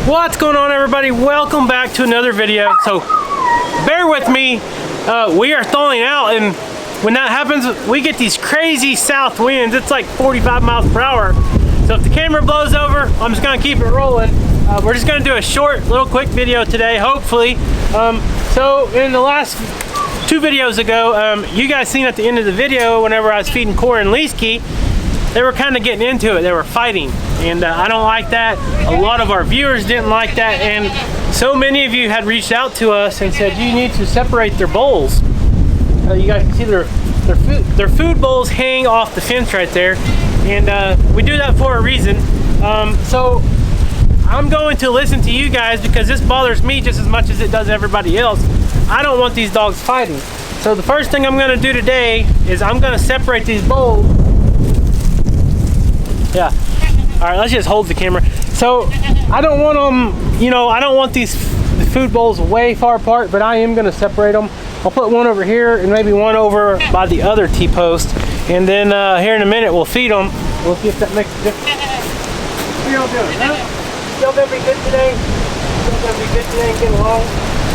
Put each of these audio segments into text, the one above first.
What's going on, everybody? Welcome back to another video. So bear with me, we are thawing out, and when that happens we get these crazy south winds. It's like 45 miles per hour. So if the camera blows over, I'm just gonna keep it rolling. We're just gonna do a short little quick video today, hopefully. So in the last two videos ago, you guys seen at the end of the video whenever I was feeding Cora and Livestock, they were kind of getting into it. They were fighting, and I don't like that. A lot of our viewers didn't like that, and so many of you had reached out to us and said you need to separate their bowls. You guys can see their food bowls hang off the fence right there, and we do that for a reason. So I'm going to listen to you guys because this bothers me just as much as it does everybody else. I don't want these dogs fighting. So the first thing I'm going to do today is I'm going to separate these bowls. Yeah. All right, let's just hold the camera. So I don't want them, you know, I don't want the food bowls way far apart, but I am going to separate them. I'll put one over here and maybe one over by the other T-post. And then here in a minute, we'll feed them. We'll see if that makes a difference. How y'all doing? Huh? Y'all gonna be good today? Y'all gonna be good today and get along?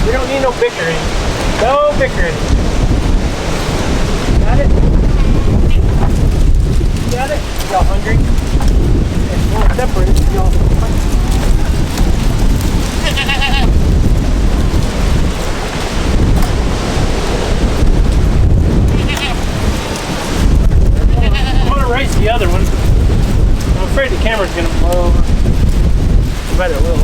We don't need no bickering. No bickering. Got it? Got it? Y'all hungry? We'll separate y'all. I'm gonna race the other one. I'm afraid the camera's gonna blow over. I bet it will.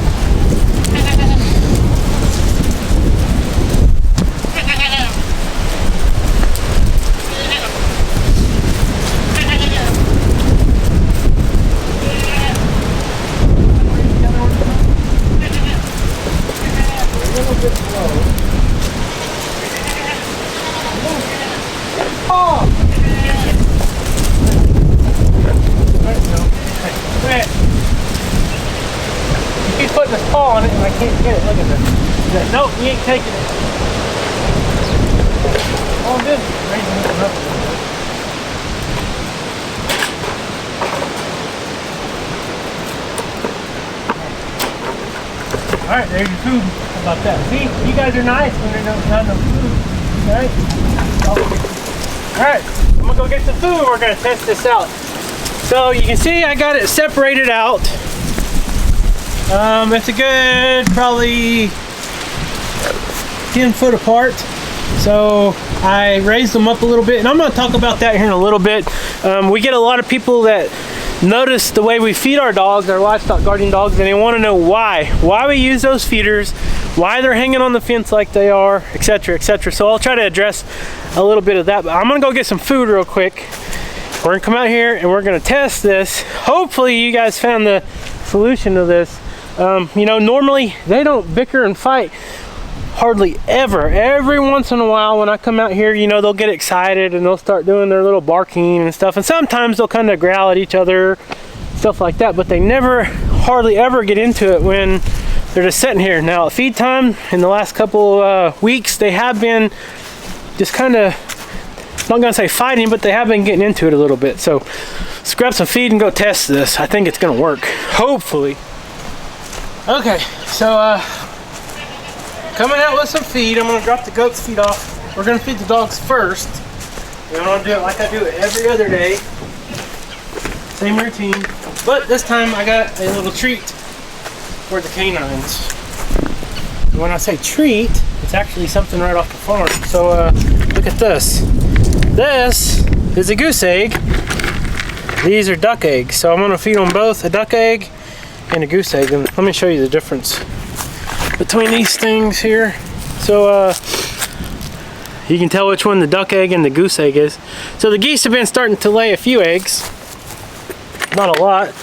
He's putting his paw on it and I can't get it. Look at this. Nope, he ain't taking it. All I'm doing is raising this up. Alright, there's your food. How about that? See, you guys are nice when there's not enough food. Alright, I'm gonna go get some food. We're gonna test this out. So you can see I got it separated out. It's a good probably 10 foot apart. So I raised them up a little bit, and I'm going to talk about that here in a little bit. We get a lot of people that notice the way we feed our dogs, our livestock guardian dogs, and they want to know why we use those feeders, why they're hanging on the fence like they are, etc., etc. So I'll try to address a little bit of that, but I'm going to go get some food real quick. We're going to come out here and we're going to test this. Hopefully you guys found the solution to this. You know, normally they don't bicker and fight hardly ever. Every once in a while when I come out here, you know, they'll get excited and they'll start doing their little barking and stuff. And sometimes they'll kind of growl at each other, stuff like that. But they never hardly ever get into it when they're just sitting here. Now at feed time in the last couple weeks, they have been just kind of, I'm not gonna say fighting, but they have been getting into it a little bit. So let's grab some feed and go test this. I think it's gonna work, hopefully. Okay, so coming out with some feed. I'm gonna drop the goat's feed off. We're gonna feed the dogs first. And I'm gonna do it like I do it every other day. Same routine. But this time I got a little treat for the canines. And when I say treat, it's actually something right off the farm. So look at this. This is a goose egg. These are duck eggs. So I'm gonna feed them both a duck egg and a goose egg. And let me show you the difference between these things here. So you can tell which one the duck egg and the goose egg is. So the geese have been starting to lay a few eggs. Not a lot,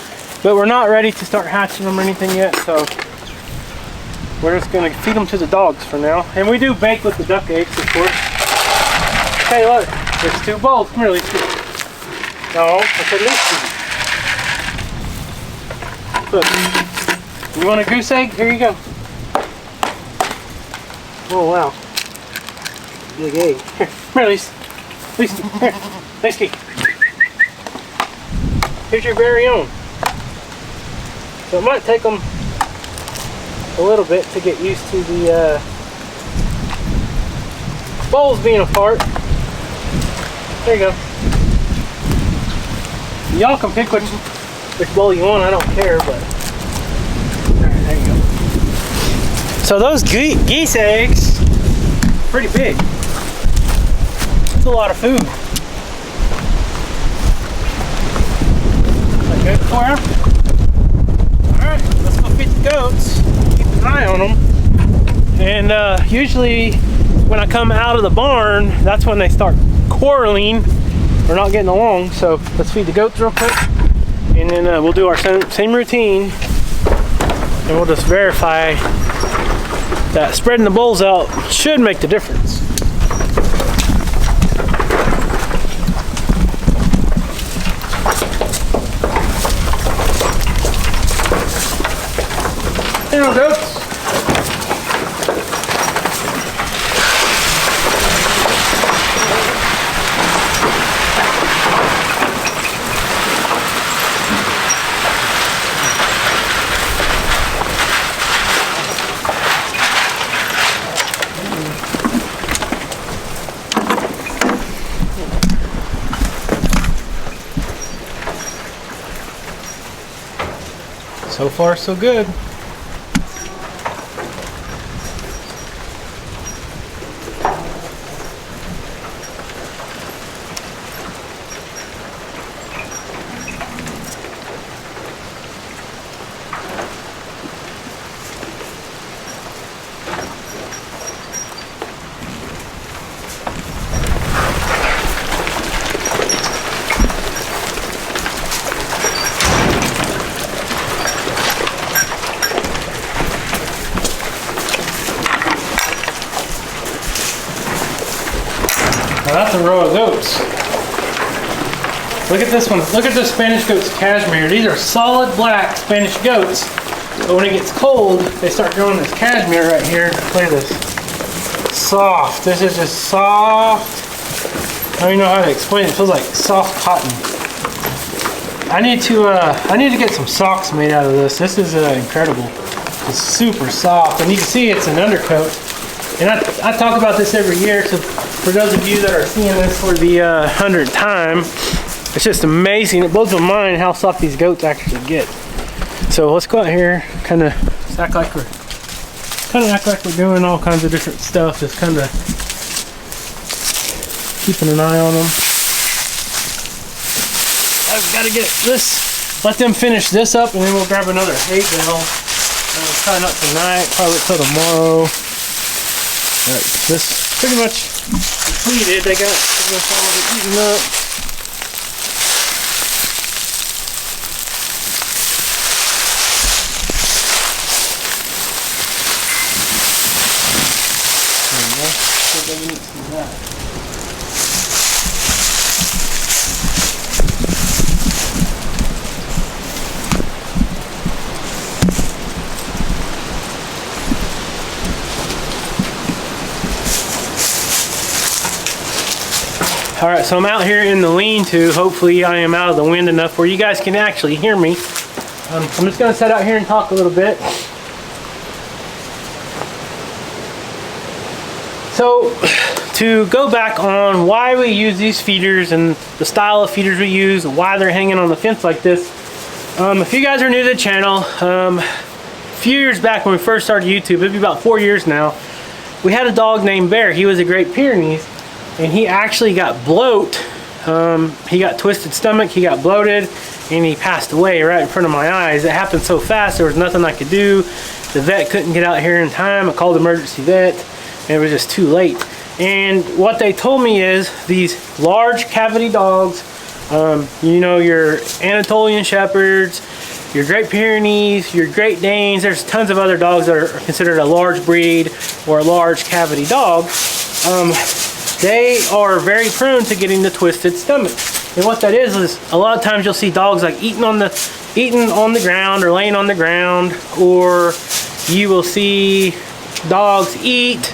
but we're not ready to start hatching them or anything yet. So we're just gonna feed them to the dogs for now. And we do bake with the duck eggs, of course. Hey, look, there's two bowls. Come here, Livestock. No, I said Livestock. Look, you want a goose egg? Here you go. Oh wow, big egg. Here, come here, Livestock. Here, Livestock. Here's your very own. So it might take them a little bit to get used to the bowls being apart. There you go. Y'all can pick which bowl you want, I don't care, but there you go. So those geese eggs, pretty big. It's a lot of food. Is that good for you? Alright, let's go feed the goats. Keep an eye on them. And usually when I come out of the barn, that's when they start quarreling. We're not getting along, so let's feed the goats real quick. And then we'll do our same routine. And we'll just verify that spreading the bowls out should make the difference. There we go. So far, so good. Now that's a row of goats. Look at this one. Look at the Spanish goats cashmere. These are solid black Spanish goats. But when it gets cold, they start growing this cashmere right here. Look at this. Soft. This is just soft. I don't even know how to explain it. It feels like soft cotton. I need to get some socks made out of this. This is incredible. It's super soft, and you can see it's an undercoat. And I talk about this every year, so for those of you that are seeing this for the 100th time, it's just amazing. It blows my mind how soft these goats actually get. So let's go out here, kind of act like we're doing all kinds of different stuff, just kind of keeping an eye on them. I've got to get this, let them finish this up, and then we'll grab another hay bale. Probably not tonight, probably till tomorrow. But this pretty much completed. They got pretty much all of it eaten up. There we go. So they need some of that. All right, so I'm out here in the lean-to. Hopefully I am out of the wind enough where you guys can actually hear me. I'm just gonna sit out here and talk a little bit. So to go back on why we use these feeders and the style of feeders we use and why they're hanging on the fence like this. If you guys are new to the channel, a few years back when we first started YouTube, it'd be about 4 years now, we had a dog named Bear. He was a Great Pyrenees. And he actually got bloat. He got twisted stomach, he got bloated, and he passed away right in front of my eyes. It happened so fast, there was nothing I could do. The vet couldn't get out here in time. I called the emergency vet, and it was just too late. And what they told me is these large cavity dogs, you know, your Anatolian Shepherds, your Great Pyrenees, your Great Danes, there's tons of other dogs that are considered a large breed or a large cavity dog. They are very prone to getting the twisted stomach. And what that is a lot of times you'll see dogs like eating on the ground or laying on the ground, or you will see dogs eat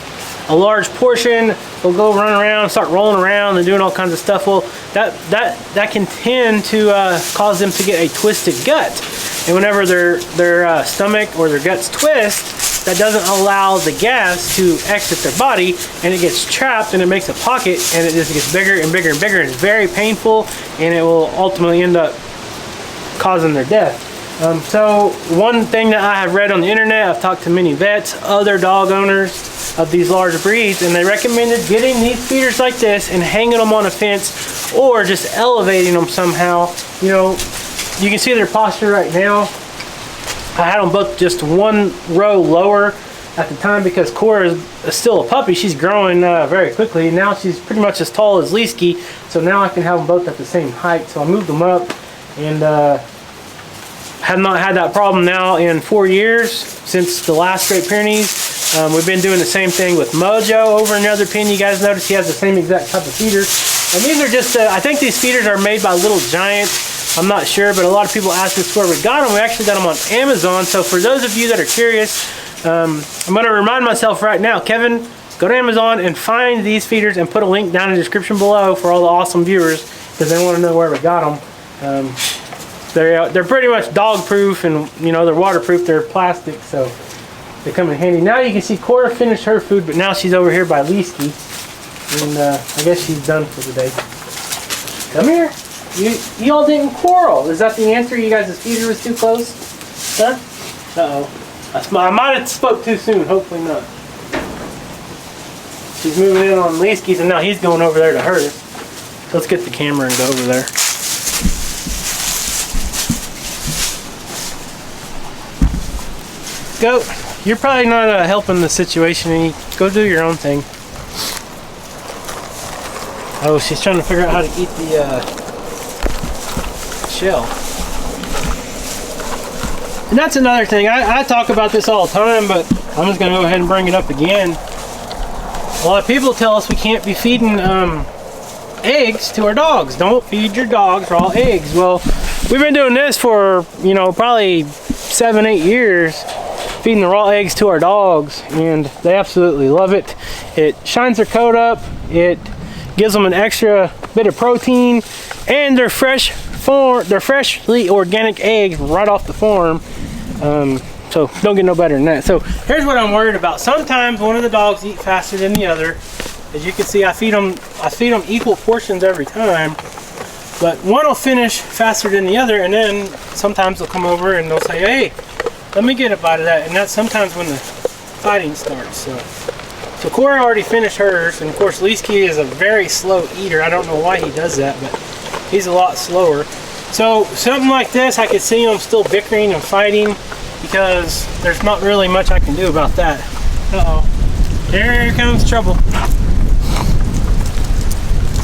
a large portion, they'll go run around, start rolling around and doing all kinds of stuff. Well, that can tend to cause them to get a twisted gut. And whenever their stomach or their guts twist, that doesn't allow the gas to exit their body, and it gets trapped and it makes a pocket, and it just gets bigger and bigger and bigger, and it's very painful, and it will ultimately end up causing their death. So one thing that I have read on the internet, I've talked to many vets, other dog owners of these large breeds, and they recommended getting these feeders like this and hanging them on a fence or just elevating them somehow. You know, you can see their posture right now. I had them both just one row lower at the time because Cora is still a puppy. She's growing very quickly. Now she's pretty much as tall as Livestock, so now I can have them both at the same height. So I moved them up, and have not had that problem now in 4 years since the last Great Pyrenees. We've been doing the same thing with Mojo over in the other pen. You guys notice he has the same exact type of feeder. And these are just, I think these feeders are made by Little Giant. I'm not sure, but a lot of people ask us where we got them. We actually got them on Amazon. So for those of you that are curious, I'm going to remind myself right now, Kevin, go to Amazon and find these feeders and put a link down in the description below for all the awesome viewers because they want to know where we got them. They're pretty much dog proof, and you know, they're waterproof, they're plastic, so they come in handy. Now you can see Cora finished her food, but now she's over here by Livestock, and I guess she's done for the day. Come here. You all didn't quarrel. Is that the answer? You guys' feeder was too close? Huh? Uh-oh. I might have spoke too soon. Hopefully not. She's moving in on Livestock's, and now he's going over there to hers. So let's get the camera and go over there. Go. You're probably not helping the situation any. Go do your own thing. Oh, she's trying to figure out how to eat the shell. And that's another thing. I talk about this all the time, but I'm just going to go ahead and bring it up again. A lot of people tell us we can't be feeding eggs to our dogs. Don't feed your dogs raw eggs. Well, we've been doing this for, you know, probably 7-8 years. Feeding the raw eggs to our dogs, and they absolutely love it. It shines their coat up, it gives them an extra bit of protein, and they're freshly organic eggs right off the farm. So don't get no better than that. So here's what I'm worried about. Sometimes one of the dogs eat faster than the other. As you can see, I feed them equal portions every time, but one will finish faster than the other, and then sometimes they'll come over and they'll say, hey, let me get a bite of that, and that's sometimes when the fighting starts. So Cora already finished hers, and of course Livestock is a very slow eater. I don't know why he does that, but he's a lot slower. So something like this, I could see them still bickering and fighting because there's not really much I can do about that. Uh-oh. Here comes trouble.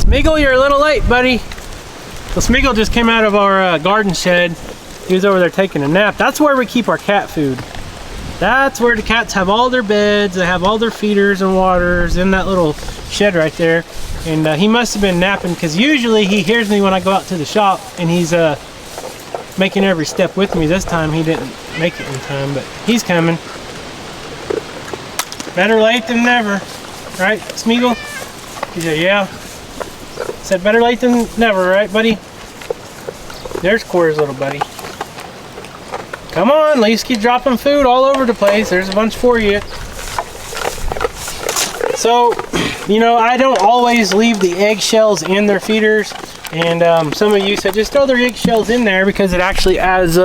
Smeagol, you're a little late, buddy. So Smeagol just came out of our garden shed. He was over there taking a nap. That's where we keep our cat food. That's where the cats have all their beds. They have all their feeders and waters in that little shed right there. And he must have been napping because usually he hears me when I go out to the shop, and he's making every step with me. This time he didn't make it in time, but he's coming. Better late than never. Right, Smeagol? He said, yeah. Said better late than never, right, buddy? There's Cora's little buddy. Come on, Livestock, dropping food all over the place. There's a bunch for you. So, you know, I don't always leave the eggshells in their feeders. And some of you said just throw their eggshells in there because it actually adds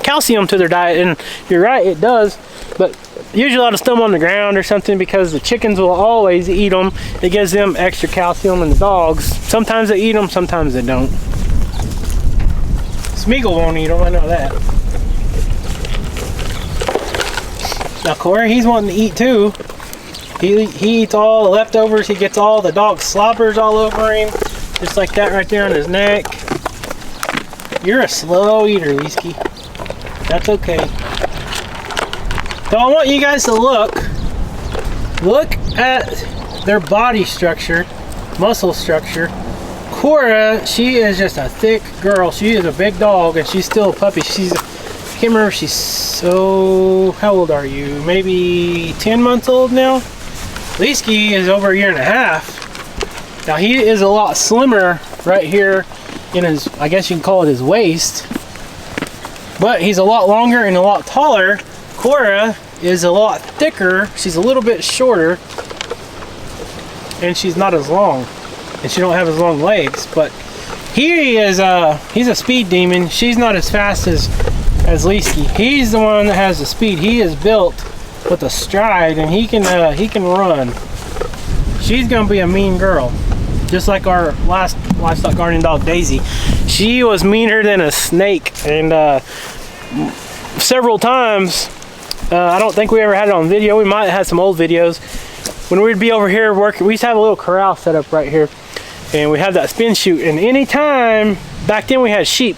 calcium to their diet. And you're right, it does. But usually I'll just throw them on the ground or something because the chickens will always eat them. It gives them extra calcium, and the dogs, sometimes they eat them, sometimes they don't. Smeagol won't eat them, I know that. Now Cora, he's wanting to eat too. He eats all the leftovers. He gets all the dog slobbers all over him. Just like that right there on his neck. You're a slow eater, Livestock. That's okay. So I want you guys to look at their body structure, muscle structure. Cora, she is just a thick girl. She is a big dog, and she's still a puppy. I can't remember, she's so, how old are you? Maybe 10 months old now? Livestock is over 1.5 years. Now he is a lot slimmer right here in his, I guess you can call it his waist. But he's a lot longer and a lot taller. Cora is a lot thicker. She's a little bit shorter, and she's not as long, and she don't have as long legs. But he is he's a speed demon. She's not as fast as Leesky. He's the one that has the speed. He is built with a stride, and he can run. She's gonna be a mean girl, just like our last livestock guardian dog, Daisy. She was meaner than a snake, and several times, I don't think we ever had it on video. We might have had some old videos. When we'd be over here working, we used to have a little corral set up right here, and we had that spin chute. And anytime, back then we had sheep,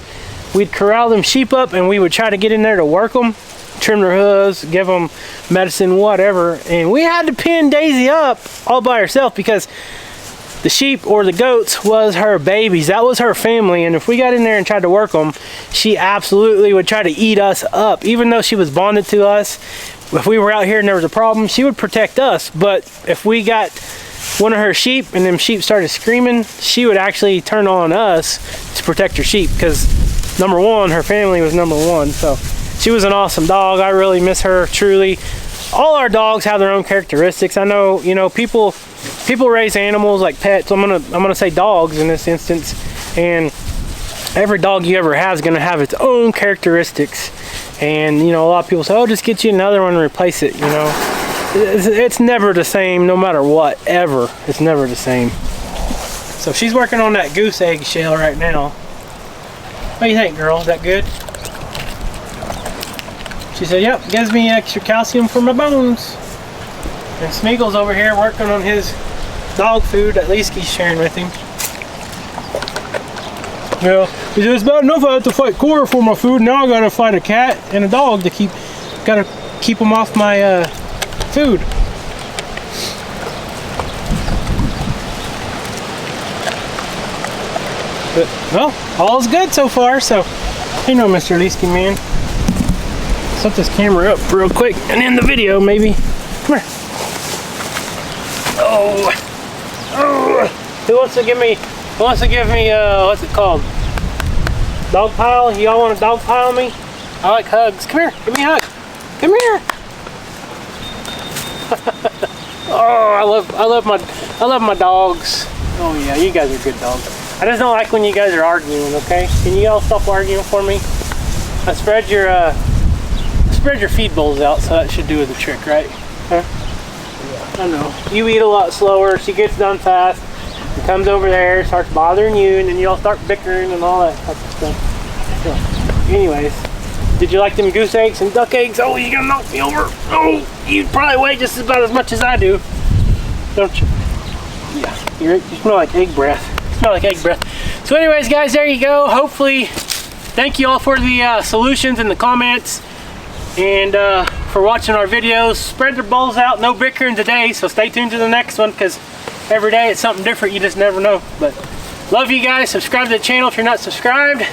we'd corral them sheep up, and we would try to get in there to work them, trim their hooves, give them medicine, whatever. And we had to pin Daisy up all by herself because the sheep or the goats was her babies. That was her family. And if we got in there and tried to work them, she absolutely would try to eat us up. Even though she was bonded to us, if we were out here and there was a problem, she would protect us. But if we got one of her sheep and them sheep started screaming, she would actually turn on us to protect her sheep, because number one, her family was number one. So she was an awesome dog. I really miss her, truly. All our dogs have their own characteristics. I know, you know, people raise animals like pets. I'm gonna say dogs in this instance, and every dog you ever have is gonna have its own characteristics. And you know, a lot of people say, "Oh, just get you another one and replace it." You know, it's never the same, no matter what, ever. It's never the same. So she's working on that goose egg shell right now. What do you think, girl? Is that good? She said, "Yep, gives me extra calcium for my bones." And Smeagol's over here working on his dog food that Leesky's sharing with him. Yeah, he said, "It's bad enough I have to fight Cora for my food. Now I gotta fight a cat and a dog to gotta keep them off my food." But, well, all's good so far. So, you know, Mr. Leesky, man. Set this camera up real quick and end the video, maybe. Come here. Oh, who wants to give me? What's it called? Dog pile? Y'all want to dog pile me? I like hugs. Come here, give me a hug. Come here. Oh, I love my dogs. Oh yeah, you guys are good dogs. I just don't like when you guys are arguing. Okay, can you all stop arguing for me? I spread your feed bowls out, so that should do the trick, right? Huh? Yeah. I know. You eat a lot slower. She gets done fast and comes over there, starts bothering you, and then you all start bickering and all that type of stuff. So, anyways, did you like them goose eggs and duck eggs? Oh, you're gonna knock me over. Oh, you probably weigh just about as much as I do, don't you? Yeah. You smell like egg breath. You smell like egg breath. So, anyways, guys, there you go. Hopefully, thank you all for the solutions in the comments. And for watching our videos. Spread their bowls out, no bickering today, so stay tuned to the next one, because every day it's something different, you just never know. But love you guys. Subscribe to the channel if you're not subscribed.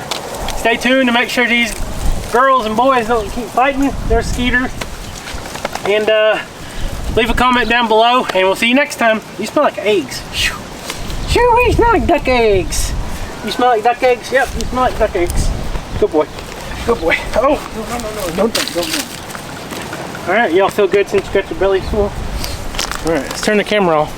Stay tuned to make sure these girls and boys don't keep fighting. They're Skeeter. And leave a comment down below, and we'll see you next time. You smell like eggs. Shoo, you smell like duck eggs. You smell like duck eggs? Yep, you smell like duck eggs. Good boy. Good boy. Oh, no, don't. All right, y'all feel good since you got your belly full? All right, let's turn the camera off.